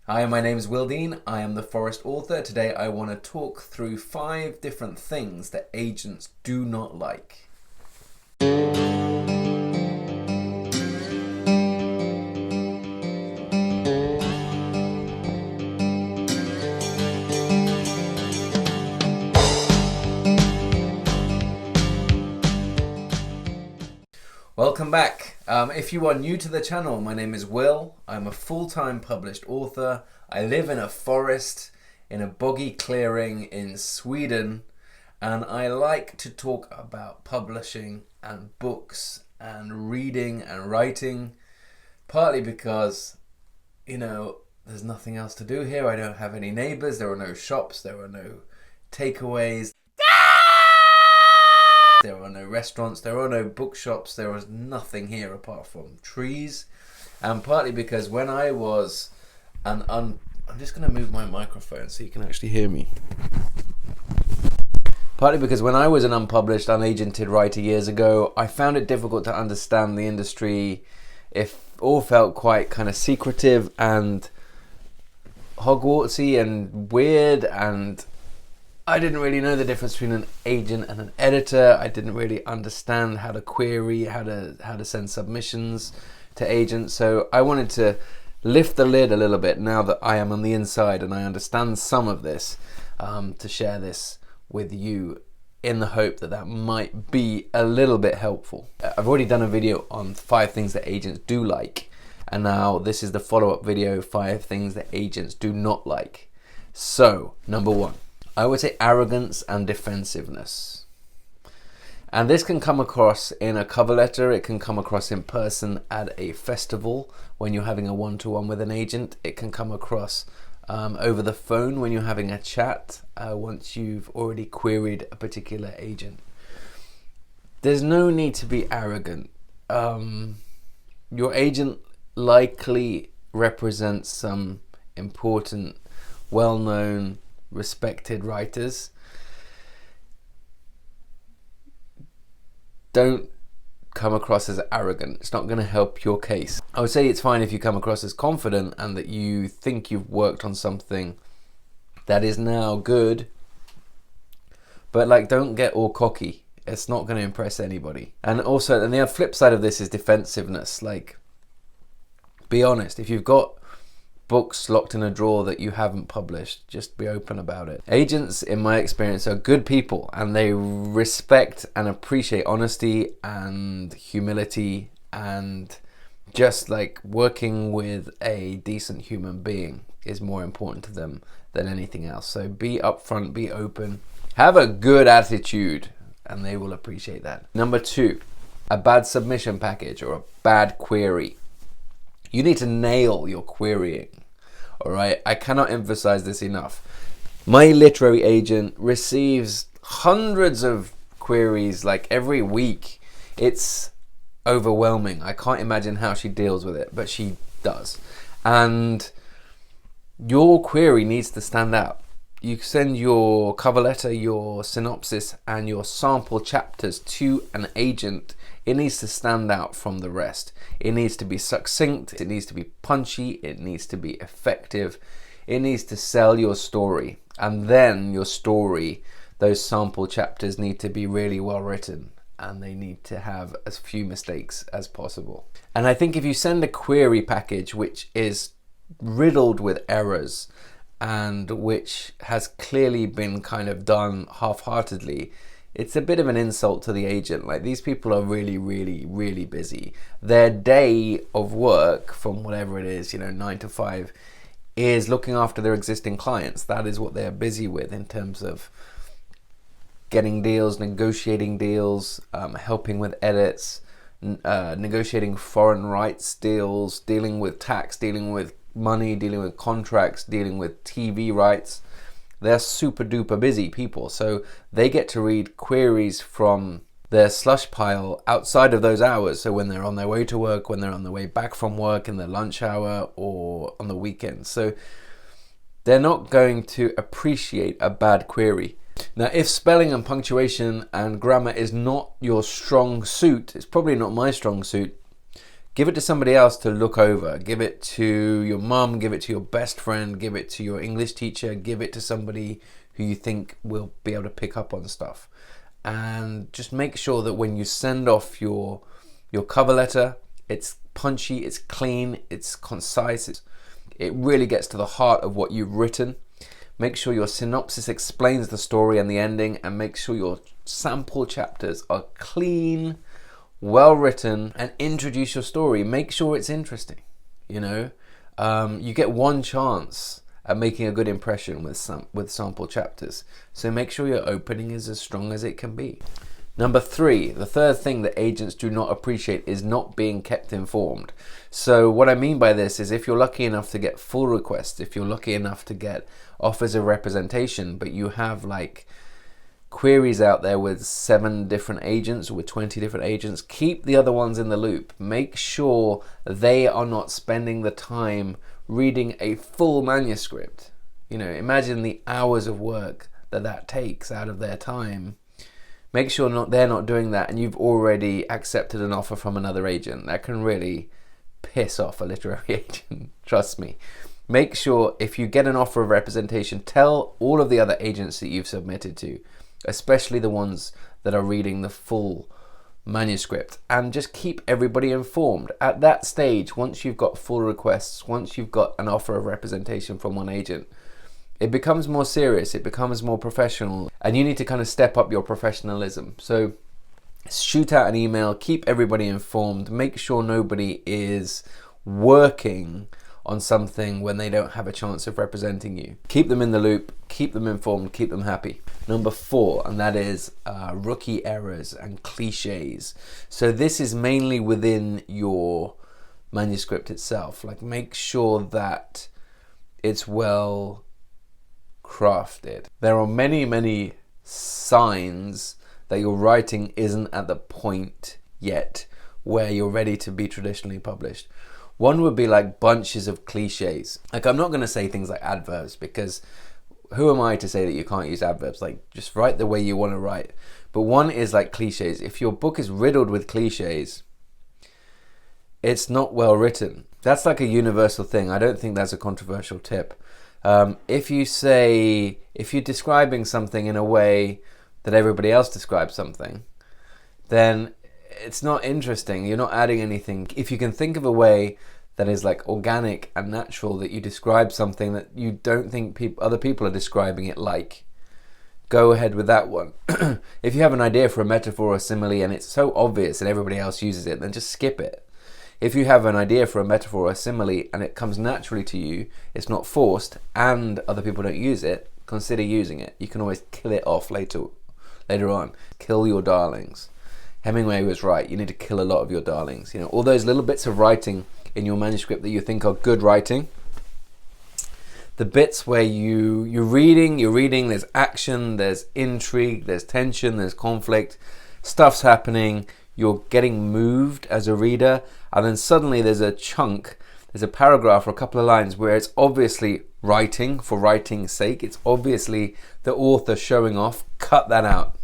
Hi, my name is Will Dean. I am the Forest author. Today I want to talk through 5 different things that agents do not like. Welcome back. If you are new to the channel, my name is Will. I'm a full-time published author. I live in a forest, in a boggy clearing in Sweden, and I like to talk about publishing and books and reading and writing, partly because, there's nothing else to do here. I don't have any neighbors, there are no shops, there are no takeaways. There are no restaurants, there are no bookshops, there is nothing here apart from trees. And partly because when I was I'm just going to move my microphone so you can actually hear me. Partly because when I was an unpublished, unagented writer years ago, I found it difficult to understand the industry. It all felt quite kind of secretive and Hogwartsy and weird, and I didn't really know the difference between an agent and an editor. I didn't really understand how to query, how to send submissions to agents. So I wanted to lift the lid a little bit now that I am on the inside and I understand some of this, to share this with you in the hope that that might be a little bit helpful. I've already done a video on 5 things that agents do like, and now this is the follow-up video, 5 things that agents do not like. So, number 1. I would say arrogance and defensiveness. And this can come across in a cover letter, it can come across in person at a festival when you're having a one-to-one with an agent, it can come across over the phone when you're having a chat once you've already queried a particular agent. There's no need to be arrogant. Your agent likely represents some important, well-known, respected writers. Don't come across as arrogant. It's not going to help your case. I would say it's fine if you come across as confident and that you think you've worked on something that is now good, but don't get all cocky. It's not going to impress anybody. And also, and the flip side of this is defensiveness. Be honest. If you've got books locked in a drawer that you haven't published, just be open about it. Agents, in my experience, are good people and they respect and appreciate honesty and humility and just working with a decent human being is more important to them than anything else. So be upfront, be open, have a good attitude, and they will appreciate that. Number 2, a bad submission package or a bad query. You need to nail your querying. All right, I cannot emphasize this enough. My literary agent receives hundreds of queries every week. It's overwhelming. I can't imagine how she deals with it, but she does. And your query needs to stand out. You send your cover letter, your synopsis, and your sample chapters to an agent. It needs to stand out from the rest. It needs to be succinct, it needs to be punchy, it needs to be effective, it needs to sell your story. And then your story, those sample chapters need to be really well written and they need to have as few mistakes as possible. And I think if you send a query package which is riddled with errors and which has clearly been kind of done half-heartedly, it's a bit of an insult to the agent. These people are really, really, really busy. Their day of work, from whatever it is, 9 to 5, is looking after their existing clients. That is what they're busy with in terms of getting deals, negotiating deals, helping with edits, negotiating foreign rights deals, dealing with tax, dealing with money, dealing with contracts, dealing with TV rights. They're super duper busy people, so they get to read queries from their slush pile outside of those hours. So when they're on their way to work, when they're on their way back from work, in their lunch hour, or on the weekend. So they're not going to appreciate a bad query. Now, if spelling and punctuation and grammar is not your strong suit, it's probably not my strong suit, Give it to somebody else to look over. Give it to your mum, give it to your best friend, give it to your English teacher, give it to somebody who you think will be able to pick up on stuff. And just make sure that when you send off your cover letter, it's punchy, it's clean, it's concise, it really gets to the heart of what you've written. Make sure your synopsis explains the story and the ending, and make sure your sample chapters are clean, well written, and introduce your story. Make sure it's interesting. You get one chance at making a good impression with sample chapters, so make sure your opening is as strong as it can be. Number 3, the third thing that agents do not appreciate is not being kept informed. So what I mean by this is, if you're lucky enough to get full requests, if you're lucky enough to get offers of representation, but you have like queries out there with 7 different agents or with 20 different agents, keep the other ones in the loop. Make sure they are not spending the time reading a full manuscript. Imagine the hours of work that takes out of their time. Make sure they're not doing that, and you've already accepted an offer from another agent. That can really piss off a literary agent, trust me. Make sure if you get an offer of representation, tell all of the other agents that you've submitted to, especially the ones that are reading the full manuscript, and just keep everybody informed. At that stage, once you've got full requests, once you've got an offer of representation from one agent, it becomes more serious, it becomes more professional, and you need to kind of step up your professionalism. So shoot out an email, keep everybody informed, make sure nobody is working on something when they don't have a chance of representing you. Keep them in the loop, keep them informed, keep them happy. Number 4, and that is rookie errors and cliches. So this is mainly within your manuscript itself. Like, make sure that it's well crafted. There are many signs that your writing isn't at the point yet where you're ready to be traditionally published. One would be like bunches of cliches. Like, I'm not going to say things like adverbs, because who am I to say that you can't use adverbs? Like, just write the way you want to write. But one is like cliches. If your book is riddled with cliches, it's not well written. That's like a universal thing. I don't think that's a controversial tip. If you're describing something in a way that everybody else describes something, then it's not interesting. You're not adding anything. If you can think of a way that is like organic and natural, that you describe something that you don't think other people are describing it like, go ahead with that one. If you have an idea for a metaphor or simile and it's so obvious and everybody else uses it, then just skip it. If you have an idea for a metaphor or a simile and it comes naturally to you, it's not forced, and other people don't use it, consider using it. You can always kill it off later on. Kill your darlings. Hemingway was right. You need to kill a lot of your darlings. All those little bits of writing in your manuscript that you think are good writing, the bits where you're reading, there's action, there's intrigue, there's tension, there's conflict, stuff's happening, you're getting moved as a reader, and then suddenly there's a paragraph or a couple of lines where it's obviously writing for writing's sake, it's obviously the author showing off. Cut that out.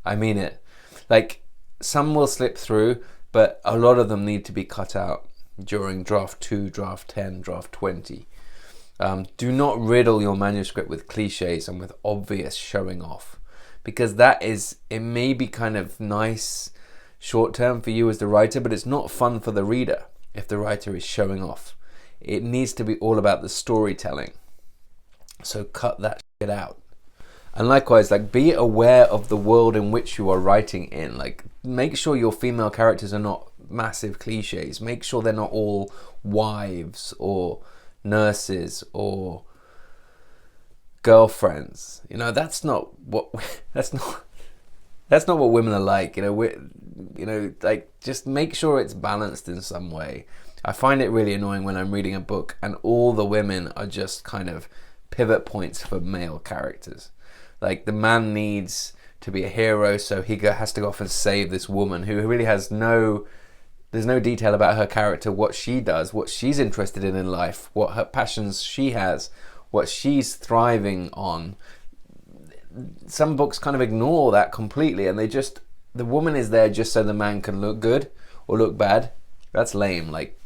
I mean it. Like, some will slip through, but a lot of them need to be cut out during draft 2, draft 10, draft 20. Do not riddle your manuscript with cliches and with obvious showing off, because it may be kind of nice short term for you as the writer, but it's not fun for the reader if the writer is showing off. It needs to be all about the storytelling. So cut that shit out. And likewise, like, be aware of the world in which you are writing in. Like, make sure your female characters are not massive cliches. Make sure they're not all wives or nurses or girlfriends. That's not what women are like. Like, just make sure it's balanced in some way. I find it really annoying when I'm reading a book and all the women are just kind of pivot points for male characters. Like, the man needs to be a hero, so he has to go off and save this woman who really there's no detail about her character, what she does, what she's interested in life, what her passions she has, what she's thriving on. Some books kind of ignore that completely, and the woman is there just so the man can look good or look bad. That's lame. Like,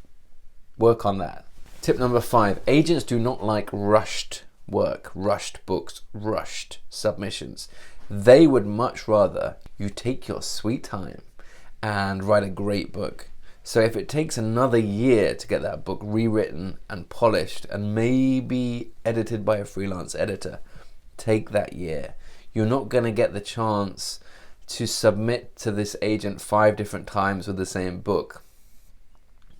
work on that. Tip number 5, agents do not like rushed work, rushed books, rushed submissions. They would much rather you take your sweet time and write a great book. So if it takes another year to get that book rewritten and polished and maybe edited by a freelance editor, take that year. You're not going to get the chance to submit to this agent 5 different times with the same book.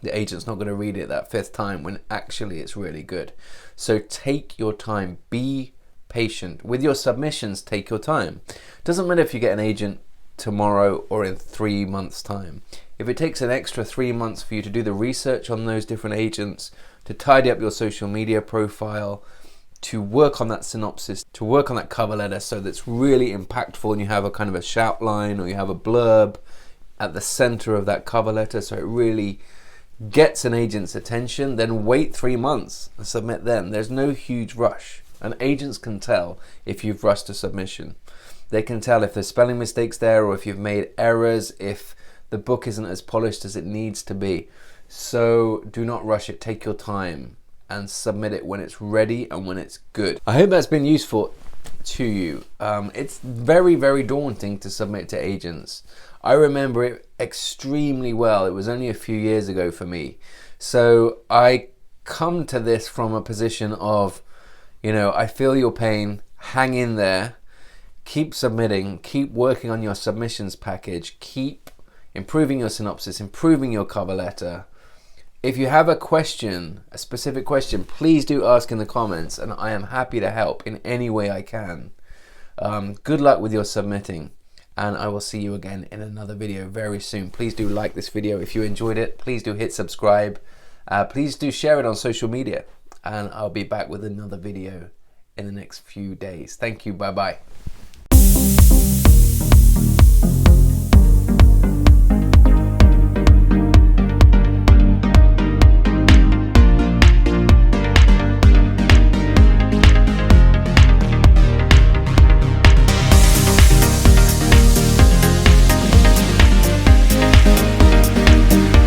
The agent's not going to read it that 5th time when actually it's really good. So take your time. Be patient. With your submissions, take your time. Doesn't matter if you get an agent tomorrow or in 3 months' time. If it takes an extra 3 months for you to do the research on those different agents, to tidy up your social media profile, to work on that synopsis, to work on that cover letter so that's really impactful and you have a kind of a shout line or you have a blurb at the center of that cover letter so it really gets an agent's attention, then wait 3 months and submit then. There's no huge rush. And agents can tell if you've rushed a submission. They can tell if there's spelling mistakes there or if you've made errors, if the book isn't as polished as it needs to be. So do not rush it. Take your time and submit it when it's ready and when it's good. I hope that's been useful to you. It's very, very daunting to submit to agents. I remember it extremely well. It was only a few years ago for me. So I come to this from a position of, I feel your pain, hang in there, keep submitting, keep working on your submissions package, keep improving your synopsis, improving your cover letter. If you have a question, a specific question, please do ask in the comments and I am happy to help in any way I can. Good luck with your submitting and I will see you again in another video very soon. Please do like this video if you enjoyed it. Please do hit subscribe. Please do share it on social media and I'll be back with another video in the next few days. Thank you. Bye-bye.